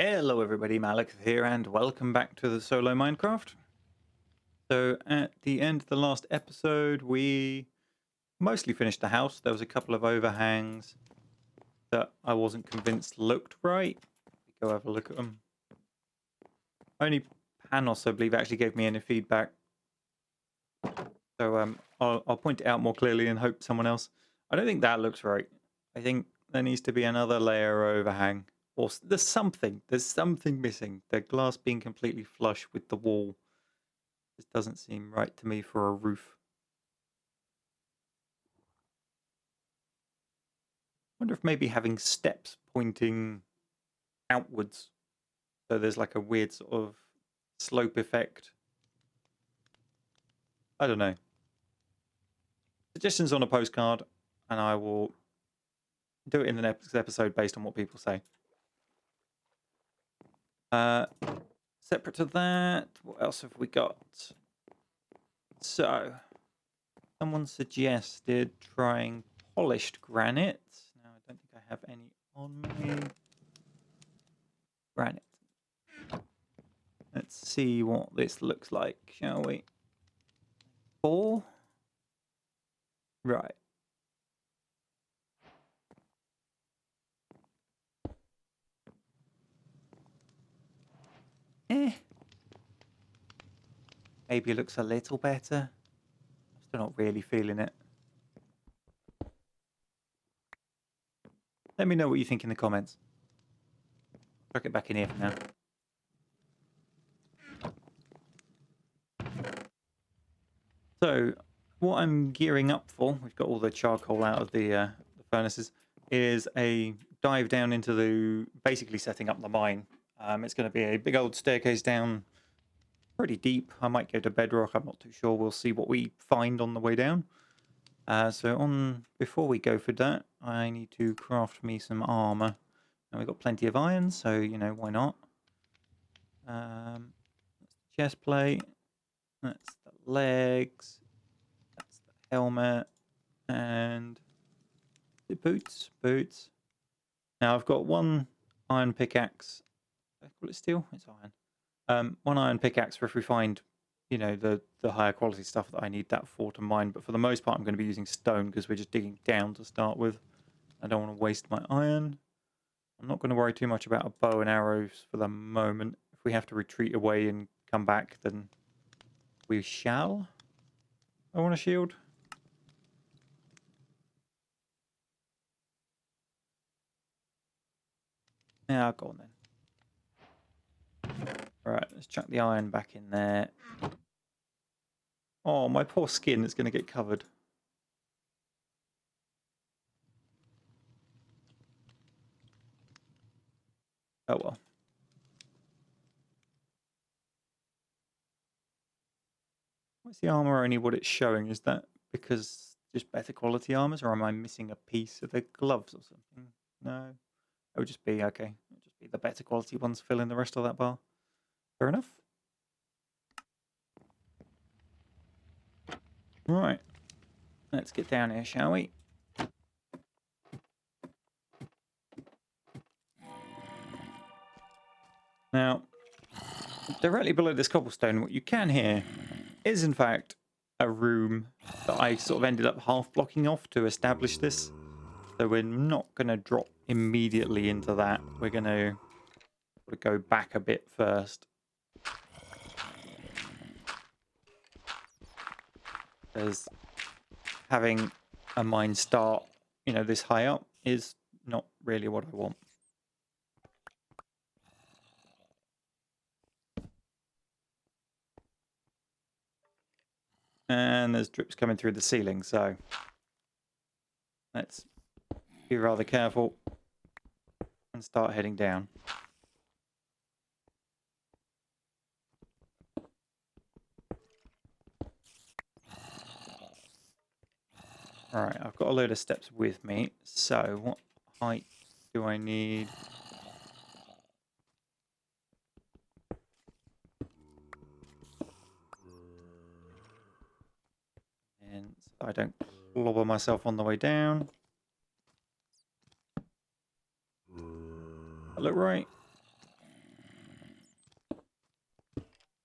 Hello everybody, Malakith here and welcome back to the solo Minecraft. So at the end of the last episode we mostly finished the house. There was a couple of overhangs that I wasn't convinced looked right. Go have a look at them. Only Panos, I believe, actually gave me any feedback. So I'll point it out more clearly and hope someone else. I don't think that looks right. I think there needs to be another layer overhang. Or there's something missing. The glass being completely flush with the wall. This doesn't seem right to me for a roof. Wonder if maybe having steps pointing outwards, so there's like a weird sort of slope effect. I don't know. Suggestions on a postcard, and I will do it in the next episode based on what people say. Separate to that, what else have we got? So, someone suggested trying polished granite. Now, I don't think I have any on me. Granite. Let's see what this looks like, shall we? 4? Right. Maybe it looks a little better. I'm still not really feeling it. Let me know what you think in the comments. Chuck it back in here for now. So, what I'm gearing up for, we've got all the charcoal out of the furnaces, is a dive down into the, basically setting up the mine. It's going to be a big old staircase down, pretty deep. I might go to bedrock, I'm not too sure. We'll see what we find on the way down. Before we go for that, I need to craft me some armor. And we've got plenty of iron, so, you know, why not? That's the chest plate. That's the legs. That's the helmet. And the boots. Now, I've got one iron pickaxe. Did I call it steel? It's iron. One iron pickaxe for if we find, you know, the higher quality stuff that I need that for to mine. But for the most part, I'm going to be using stone because we're just digging down to start with. I don't want to waste my iron. I'm not going to worry too much about a bow and arrows for the moment. If we have to retreat away and come back, then we shall. I want a shield. Yeah, go on then. Alright, let's chuck the iron back in there. Oh, my poor skin is going to get covered. Oh well. What's the armor only what it's showing? Is that because just better quality armors, or am I missing a piece of the gloves or something? No. It would just be, okay. It would just be the better quality ones filling the rest of that bar. Fair enough. Right. Let's get down here, shall we? Now, directly below this cobblestone, what you can hear is, in fact, a room that I sort of ended up half blocking off to establish this. So we're not going to drop immediately into that. We're going to go back a bit first. Because having a mine start, you know, this high up is not really what I want. And there's drips coming through the ceiling, so let's be rather careful and start heading down. Alright, I've got a load of steps with me, so what height do I need? And so I don't clobber myself on the way down. That look right?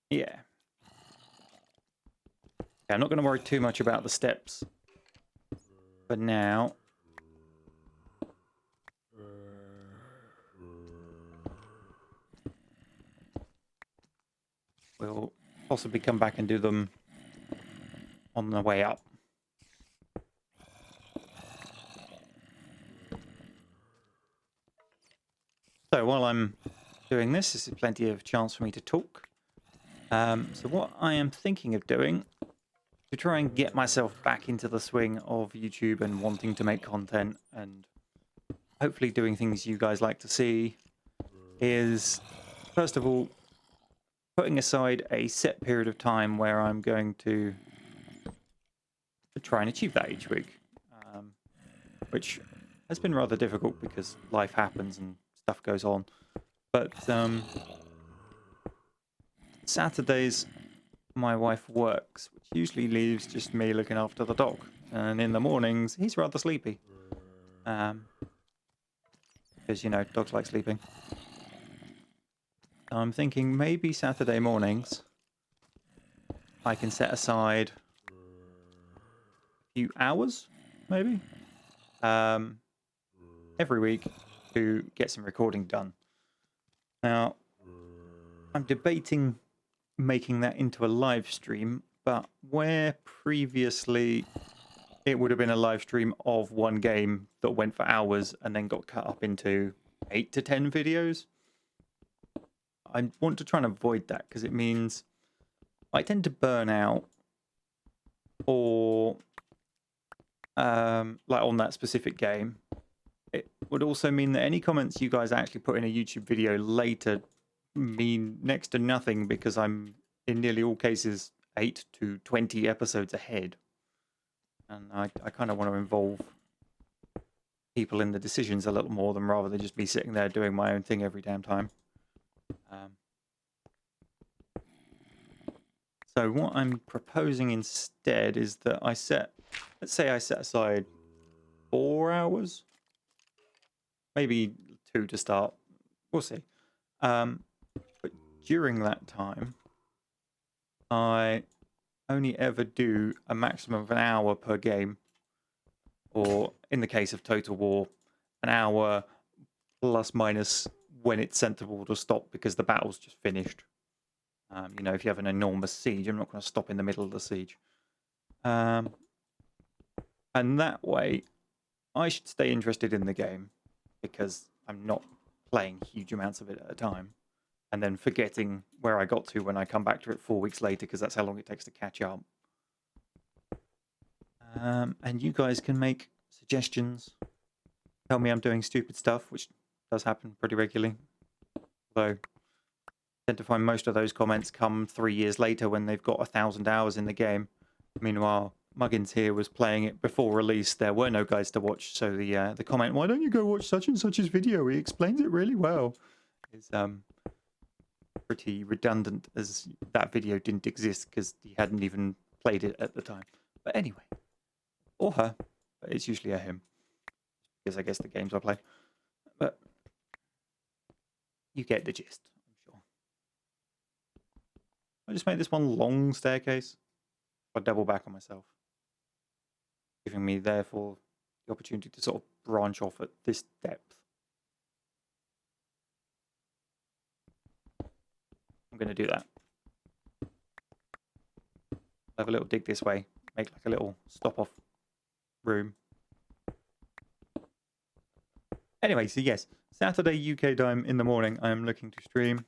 Yeah. Okay, I'm not going to worry too much about the steps for now. We'll possibly come back and do them on the way up. So while I'm doing this is plenty of chance for me to talk. So what I am thinking of doing to try and get myself back into the swing of YouTube and wanting to make content and hopefully doing things you guys like to see is, first of all, putting aside a set period of time where I'm going to try and achieve that each week, which has been rather difficult because life happens and stuff goes on. But Saturdays, my wife works, which usually leaves just me looking after the dog. And in the mornings, he's rather sleepy. Because, you know, dogs like sleeping. I'm thinking maybe Saturday mornings I can set aside a few hours, maybe, every week to get some recording done. Now, I'm debating making that into a live stream, but where previously it would have been a live stream of one game that went for hours and then got cut up into 8 to 10 videos, I want to try and avoid that because it means I tend to burn out, or like on that specific game. It would also mean that any comments you guys actually put in a YouTube video later mean next to nothing because I'm in nearly all cases 8 to 20 episodes ahead. And I kind of want to involve people in the decisions a little more than rather than just me sitting there doing my own thing every damn time. So what I'm proposing instead is that let's say I set aside 4 hours, maybe 2 to start. We'll see. But during that time, I only ever do a maximum of an hour per game, or in the case of Total War, an hour plus minus when it's sensible to stop because the battle's just finished. You know, if you have an enormous siege, I'm not going to stop in the middle of the siege. And that way, I should stay interested in the game because I'm not playing huge amounts of it at a time and then forgetting where I got to when I come back to it 4 weeks later because that's how long it takes to catch up. And you guys can make suggestions. Tell me I'm doing stupid stuff, which does happen pretty regularly. Although I tend to find most of those comments come 3 years later when they've got 1,000 hours in the game. Meanwhile, Muggins here was playing it before release. There were no guides to watch, so the comment, "Why don't you go watch such and such's video? He explains it really well," is pretty redundant, as that video didn't exist because he hadn't even played it at the time. But anyway, or her, but it's usually a him because I guess the games I play. But you get the gist, I'm sure. I just made this one long staircase. I double back on myself, giving me therefore the opportunity to sort of branch off at this depth. I'm going to do that. Have a little dig this way, make like a little stop-off room. Anyway, so yes, Saturday UK time in the morning, I am looking to stream.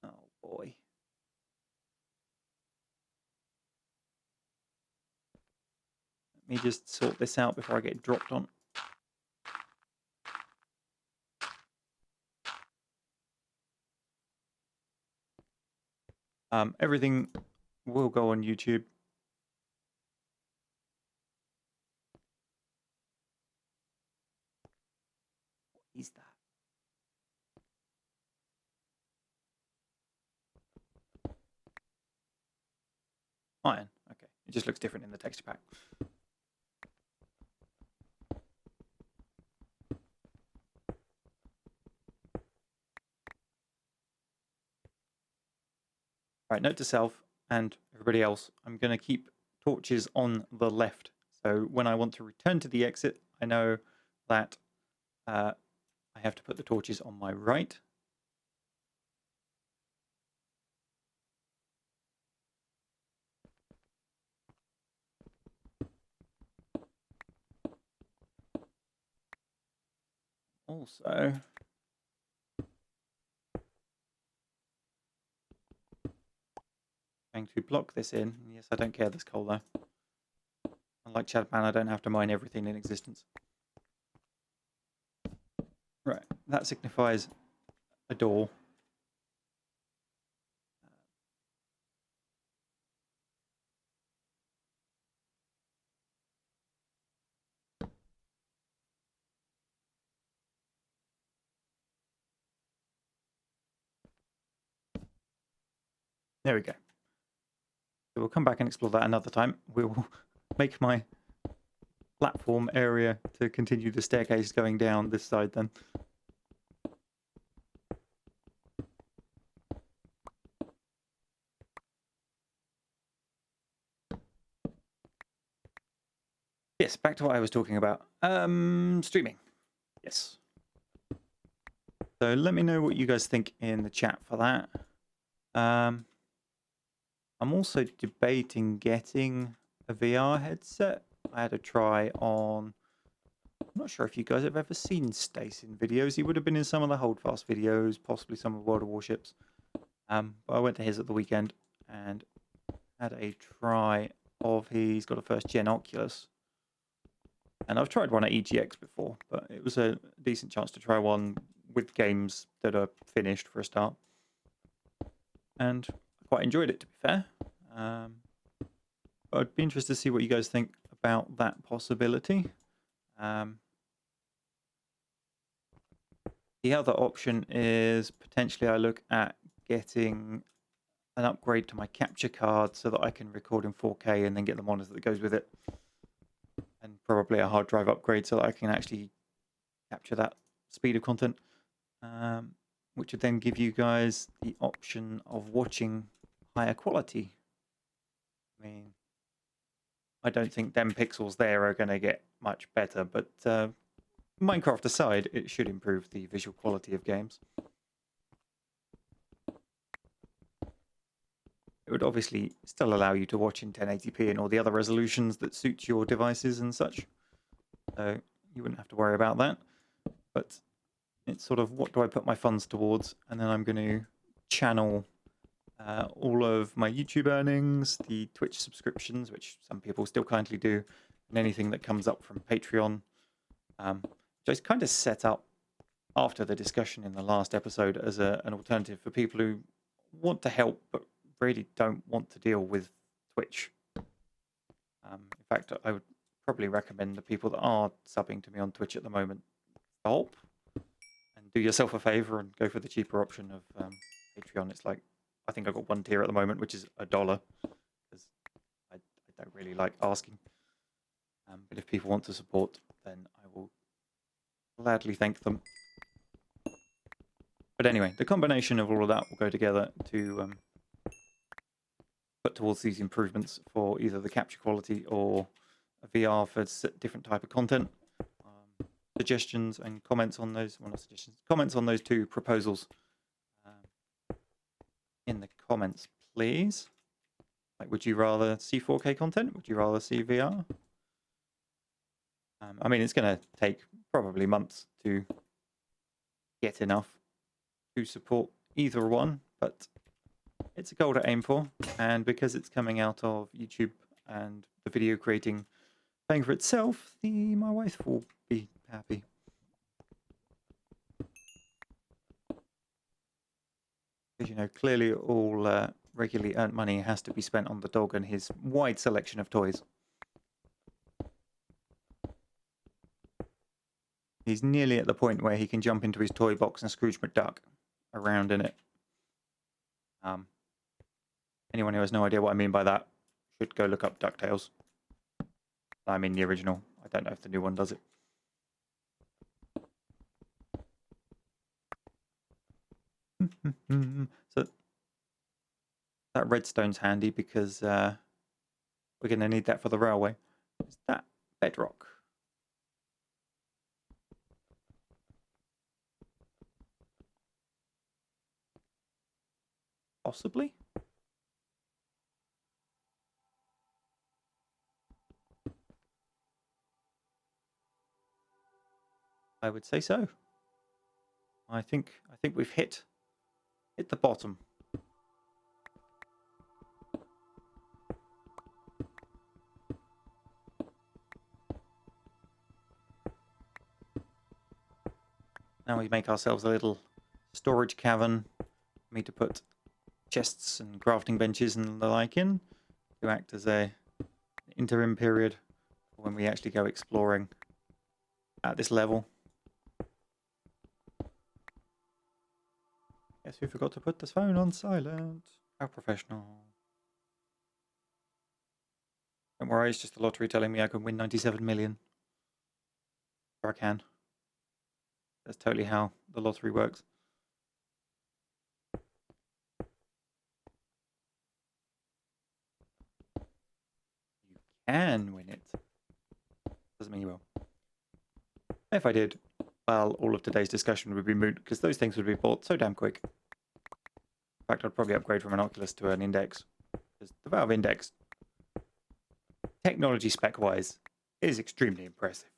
Oh boy. Let me just sort this out before I get dropped on. Everything will go on YouTube. What is that? Iron. Okay. It just looks different in the texture pack. Right, note to self and everybody else, I'm going to keep torches on the left. So when I want to return to the exit, I know that I have to put the torches on my right. Also, going to block this in. Yes, I don't care this coal though. Unlike Chadman, I don't have to mine everything in existence. Right, that signifies a door. There we go. So we'll come back and explore that another time. We will make my platform area to continue the staircase going down this side then. Yes, back to what I was talking about. Streaming. Yes. So let me know what you guys think in the chat for that. I'm also debating getting a VR headset. I had a try on... I'm not sure if you guys have ever seen Stace in videos. He would have been in some of the Holdfast videos, possibly some of World of Warships. But I went to his at the weekend and had a try of... He's got a first-gen Oculus. And I've tried one at EGX before, but it was a decent chance to try one with games that are finished for a start. And I quite enjoyed it, to be fair. I'd be interested to see what you guys think about that possibility. The other option is potentially I look at getting an upgrade to my capture card so that I can record in 4K and then get the monitor that goes with it. And probably a hard drive upgrade so that I can actually capture that speed of content, which would then give you guys the option of watching higher quality. I mean, I don't think them pixels there are going to get much better, but Minecraft aside, it should improve the visual quality of games. It would obviously still allow you to watch in 1080p and all the other resolutions that suit your devices and such. So you wouldn't have to worry about that. But it's sort of what do I put my funds towards? And then I'm going to channel all of my YouTube earnings, the Twitch subscriptions, which some people still kindly do, and anything that comes up from Patreon. Which I kind of set up after the discussion in the last episode as an alternative for people who want to help but really don't want to deal with Twitch. In fact, I would probably recommend the people that are subbing to me on Twitch at the moment stop and do yourself a favor and go for the cheaper option of Patreon. It's like, I think I've got one tier at the moment, which is $1, because I don't really like asking. But if people want to support, then I will gladly thank them. But anyway, the combination of all of that will go together to put towards these improvements for either the capture quality or a VR for different type of content. Suggestions and comments on those, well, not suggestions, comments on those two proposals in the comments, please. Like, would you rather see 4K content? Would you rather see VR? I mean, it's going to take probably months to get enough to support either one, but it's a goal to aim for. And because it's coming out of YouTube and the video creating paying for itself, my wife will be happy. Because, you know, clearly all regularly earned money has to be spent on the dog and his wide selection of toys. He's nearly at the point where he can jump into his toy box and Scrooge McDuck around in it. Anyone who has no idea what I mean by that should go look up DuckTales. I mean the original. I don't know if the new one does it. So That redstone's handy because we're going to need that for the railway. Is that bedrock? Possibly? I would say so. I think we've hit the bottom. Now we make ourselves a little storage cavern for me to put chests and crafting benches and the like in to act as a interim period when we actually go exploring at this level. Guess who forgot to put this phone on silent? How professional. Don't worry, it's just the lottery telling me I can win 97 million. Or I can. That's totally how the lottery works. You can win it. Doesn't mean you will. If I did, well, all of today's discussion would be moot because those things would be bought so damn quick. In fact, I'd probably upgrade from an Oculus to an Index. Because the Valve Index, technology spec-wise, is extremely impressive.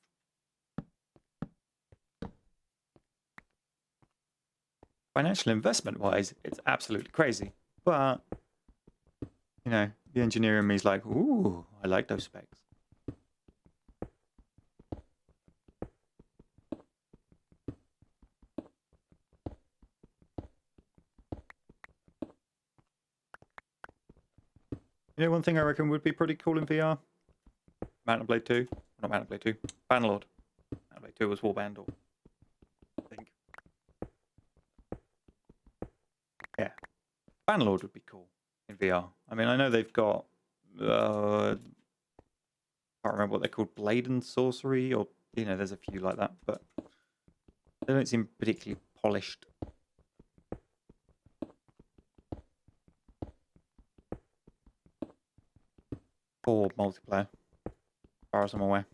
Financial investment-wise, it's absolutely crazy. But, you know, the engineer in me is like, ooh, I like those specs. You know, one thing I reckon would be pretty cool in VR? Mountain Blade 2. Not Mountain Blade 2. Bannerlord. Mountain Blade 2 was Warband, I think. Yeah. Bannerlord would be cool in VR. I mean, I know they've got... I can't remember what they're called. Blade and Sorcery, or, you know, there's a few like that, but they don't seem particularly polished. For multiplayer, as far as I'm aware.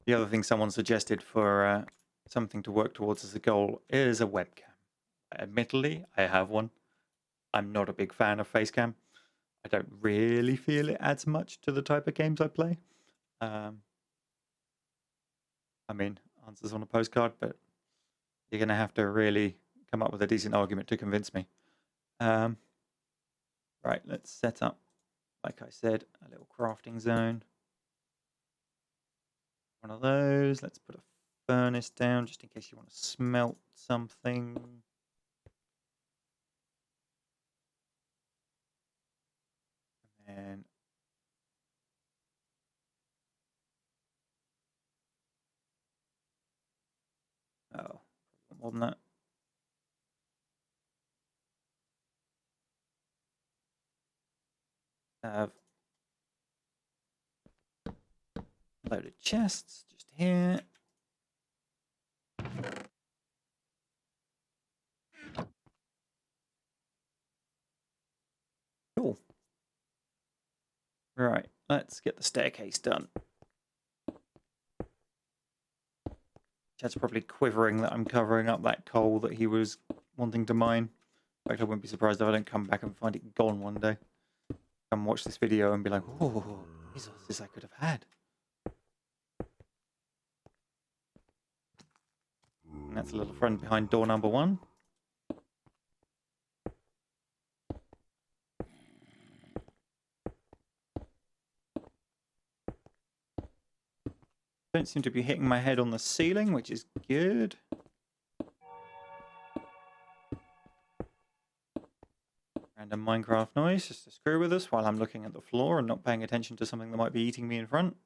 The other thing someone suggested for something to work towards as a goal is a webcam. Admittedly, I have one. I'm not a big fan of Facecam. I don't really feel it adds much to the type of games I play. I mean, answers on a postcard, but you're going to have to really come up with a decent argument to convince me. Right, let's set up, like I said, a little crafting zone. One of those. Let's put a furnace down just in case you want to smelt something. And oh, more than that. Have a load of chests just here. Cool. Right, let's get the staircase done. Chad's probably quivering that I'm covering up that coal that he was wanting to mine. In fact, I wouldn't be surprised if I don't come back and find it gone one day. Come watch this video and be like, oh, resources I could have had. And that's a little friend behind door number 1. Don't seem to be hitting my head on the ceiling, which is good. Random Minecraft noise just to screw with us while I'm looking at the floor and not paying attention to something that might be eating me in front.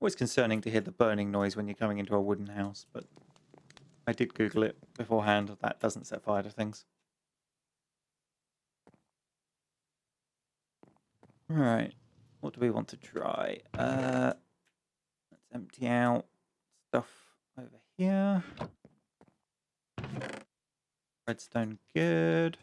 Always concerning to hear the burning noise when you're coming into a wooden house, but I did Google it beforehand. That doesn't set fire to things. Right. What do we want to try? Let's empty out stuff over here. Redstone, good.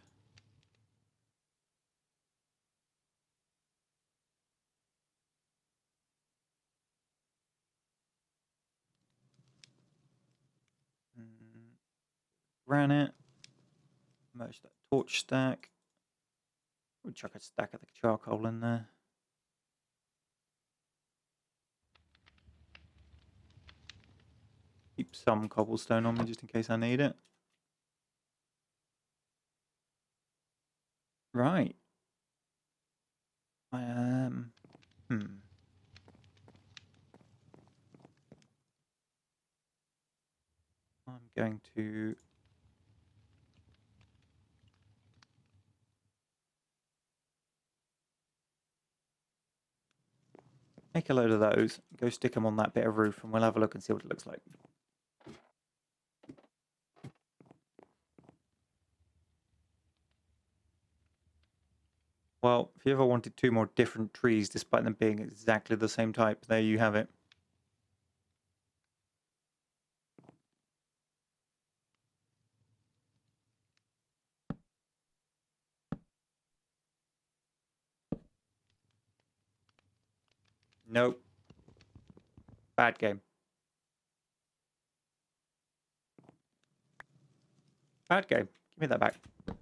Granite. Merge that torch stack. We'll chuck a stack of the charcoal in there. Keep some cobblestone on me just in case I need it. Right. I am... I'm going to... make a load of those, go stick them on that bit of roof, and we'll have a look and see what it looks like. Well, if you ever wanted two more different trees, despite them being exactly the same type, there you have it. Nope. Bad game. Bad game. Give me that back. Looks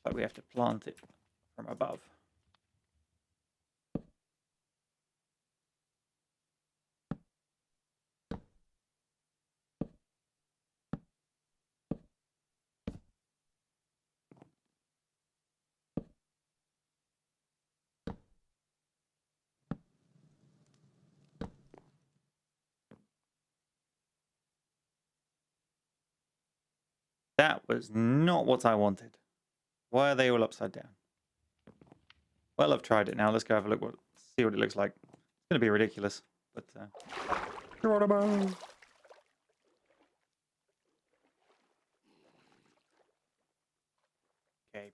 like we have to plant it from above. That was not what I wanted. Why are they all upside down? Well, I've tried it now. Let's go have a look. See what it looks like. It's going to be ridiculous, but... Okay,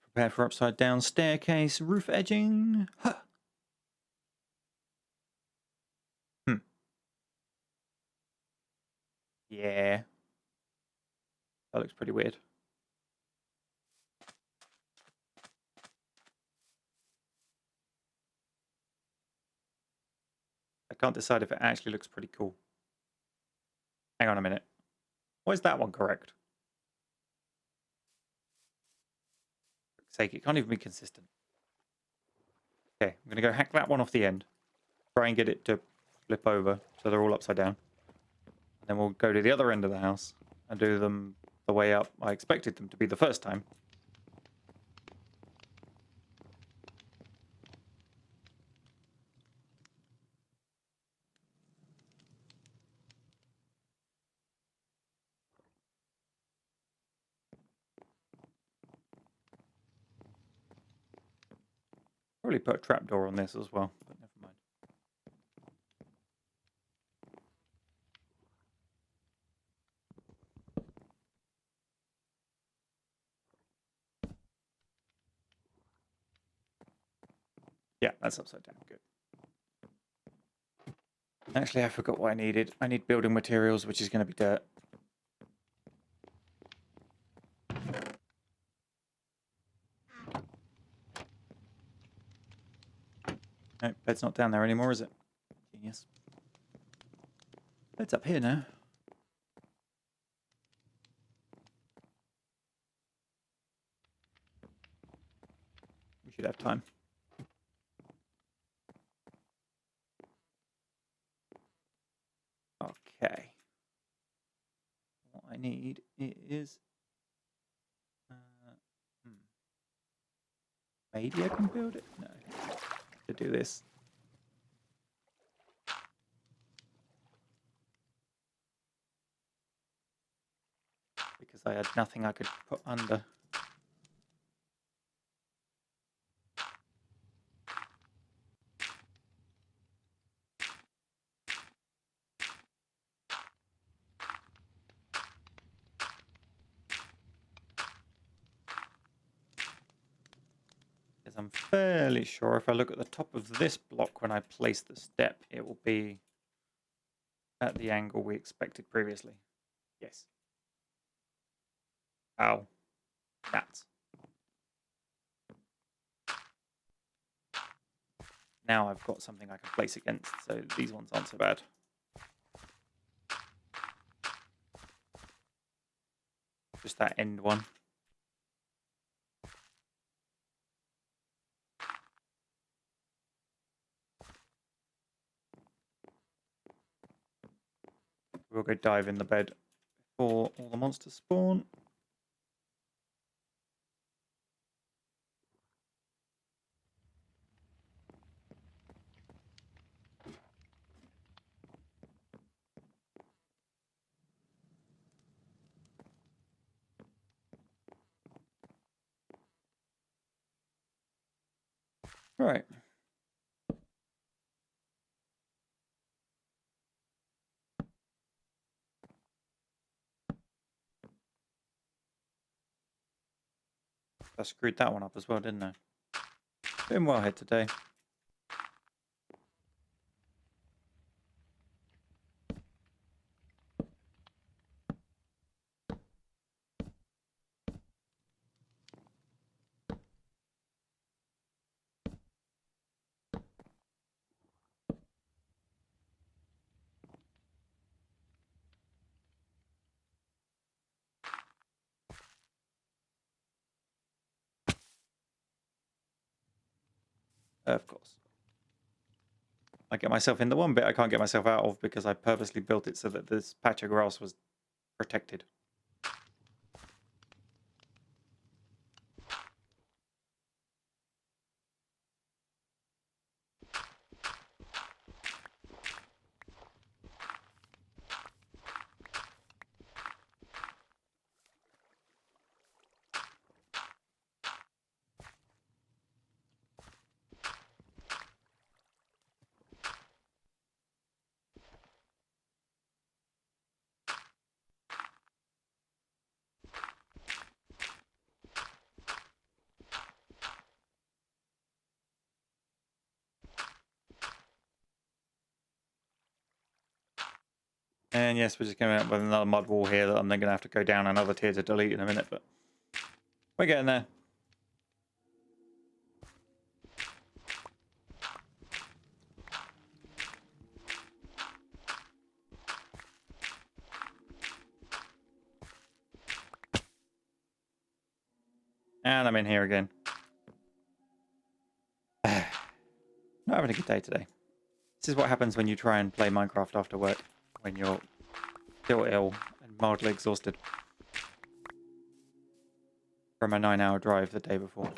prepare for upside down staircase, roof edging. Huh. Yeah. That looks pretty weird. I can't decide if it actually looks pretty cool. Hang on a minute. Why is that one correct? For fuck's sake, it can't even be consistent. Okay, I'm going to go hack that one off the end. Try and get it to flip over so they're all upside down. And then we'll go to the other end of the house and do them the way up I expected them to be the first time. Probably put a trapdoor on this as well, but never mind. Yeah, that's upside down. Good. Actually, I forgot what I needed. I need building materials, which is going to be dirt. No, bed's not down there anymore, is it? Genius. Bed's up here now. We should have time. Okay. What I need is... maybe I can build it? No. To do this. Because I had nothing I could put under. I'm fairly sure if I look at the top of this block when I place the step, it will be at the angle we expected previously. Yes. Ow. Nuts. Now I've got something I can place against, so these ones aren't so bad. Just that end one. We'll go dive in the bed before all the monsters spawn. Right. I screwed that one up as well, didn't I? Doing well here today. Of course. I get myself in the one bit I can't get myself out of because I purposely built it so that this patch of grass was protected. And yes, we're just coming up with another mud wall here that I'm then going to have to go down another tier to delete in a minute, but we're getting there. And I'm in here again. Not having a good day today. This is what happens when you try and play Minecraft after work, when you're still ill and mildly exhausted from a 9-hour drive the day before.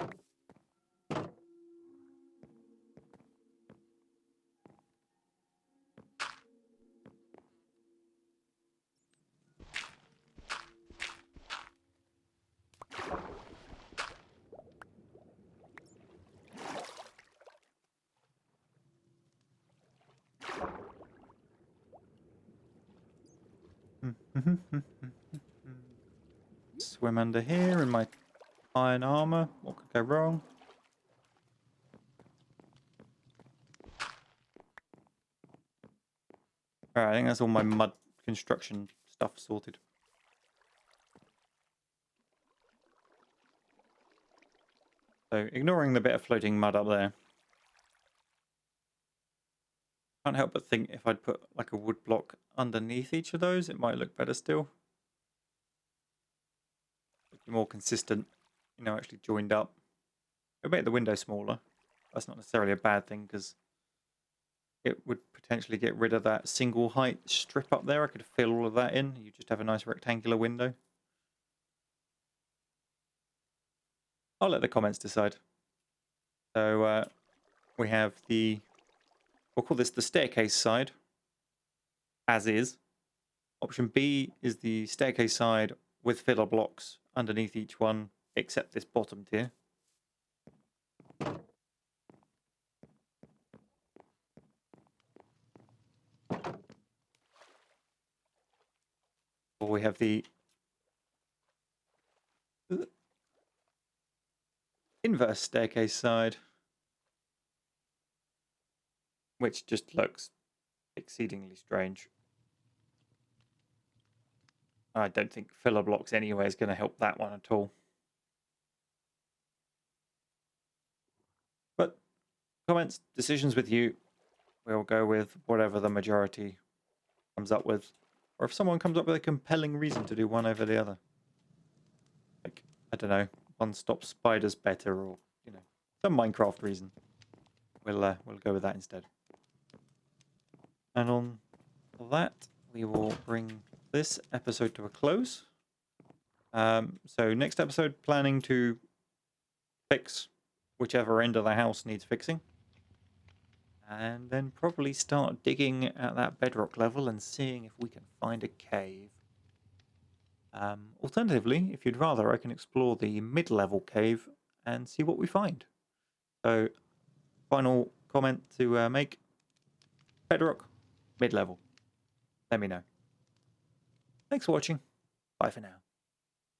Swim under here in my iron armor. What could go wrong? Alright, I think that's all my mud construction stuff sorted. So, ignoring the bit of floating mud up there. Can't help but think if I'd put like a wood block underneath each of those, it might look better still. Be more consistent, you know, actually joined up. It'll make the window smaller. That's not necessarily a bad thing because it would potentially get rid of that single height strip up there. I could fill all of that in. You just have a nice rectangular window. I'll let the comments decide. So we have we'll call this the staircase side, as is. Option B is the staircase side with filler blocks underneath each one, except this bottom tier. Or we have the inverse staircase side, which just looks exceedingly strange. I don't think filler blocks anyway is going to help that one at all. But comments, decisions with you. We'll go with whatever the majority comes up with. Or if someone comes up with a compelling reason to do one over the other. Like, I don't know, one stops spiders better, or, you know, some Minecraft reason. We'll go with that instead. And on that, we will bring this episode to a close. So next episode, planning to fix whichever end of the house needs fixing. And then probably start digging at that bedrock level and seeing if we can find a cave. Alternatively, if you'd rather, I can explore the mid-level cave and see what we find. So, final comment to make. Bedrock, mid-level. Let me know. Thanks for watching. Bye for now.